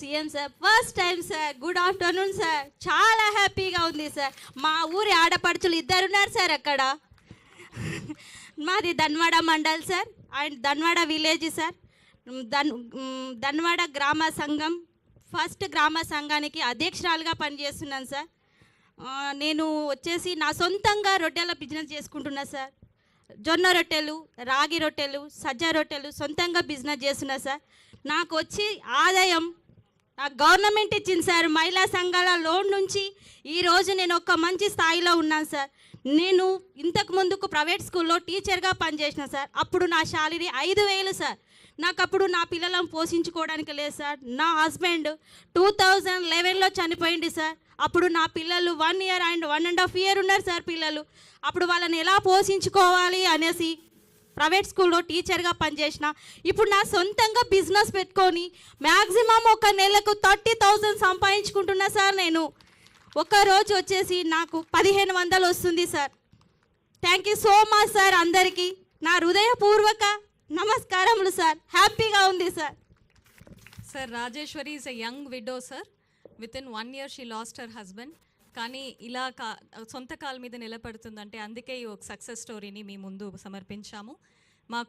CM sir first time sir. Good afternoon sir. చాలా హ్యాపీగా ఉంది సార్. మా ఊరి ఆడపడుచులు ఇద్దరు ఉన్నారు సార్ అక్కడ. మాది Dhanwada mandal sir and Dhanwada village sir. Dhanwada గ్రామ సంఘం ఫస్ట్ గ్రామ సంఘానికి అధ్యక్షురాలుగా పనిచేస్తున్నాను సార్. నేను వచ్చేసి నా సొంతంగా రొట్టెల బిజినెస్ చేసుకుంటున్నా సార్. జొన్న రొట్టెలు, రాగి రొట్టెలు, సజ్జ రొట్టెలు సొంతంగా బిజినెస్ చేస్తున్నా సార్. నాకు వచ్చి ఆదాయం నాకు గవర్నమెంట్ ఇచ్చింది సార్. మహిళా సంఘాల లోన్ నుంచి ఈరోజు నేను ఒక మంచి స్థాయిలో ఉన్నాను సార్. నేను ఇంతకు ముందుకు ప్రైవేట్ స్కూల్లో టీచర్గా పనిచేసిన సార్. అప్పుడు నా శాలరీ 5,000 సార్. నాకు అప్పుడు నా పిల్లలను పోషించుకోవడానికి లేదు సార్. నా హస్బెండ్ 2011లో చనిపోయింది సార్. అప్పుడు నా పిల్లలు 1 year అండ్ 1.5 year ఉన్నారు సార్ పిల్లలు. అప్పుడు వాళ్ళని ఎలా పోషించుకోవాలి అనేసి ప్రైవేట్ స్కూల్లో టీచర్గా పనిచేసిన. ఇప్పుడు నా సొంతంగా బిజినెస్ పెట్టుకొని మ్యాక్సిమం ఒక నెలకు 30,000 సంపాదించుకుంటున్నా సార్. నేను ఒక్కరోజు వచ్చేసి నాకు 1,500 వస్తుంది sir. Thank you so much sir. అందరికీ నా హృదయపూర్వక నమస్కారములు సార్. హ్యాపీగా ఉంది sir. Sir, Rajeshwari is a young widow sir. With in 1 year she lost her husband. కానీ ఇలా సొంత కాళ్ళ మీద నిలబడుతుందంటే అందుకే ఈ ఒక సక్సెస్ స్టోరీని మీ ముందు సమర్పించాము. మాకు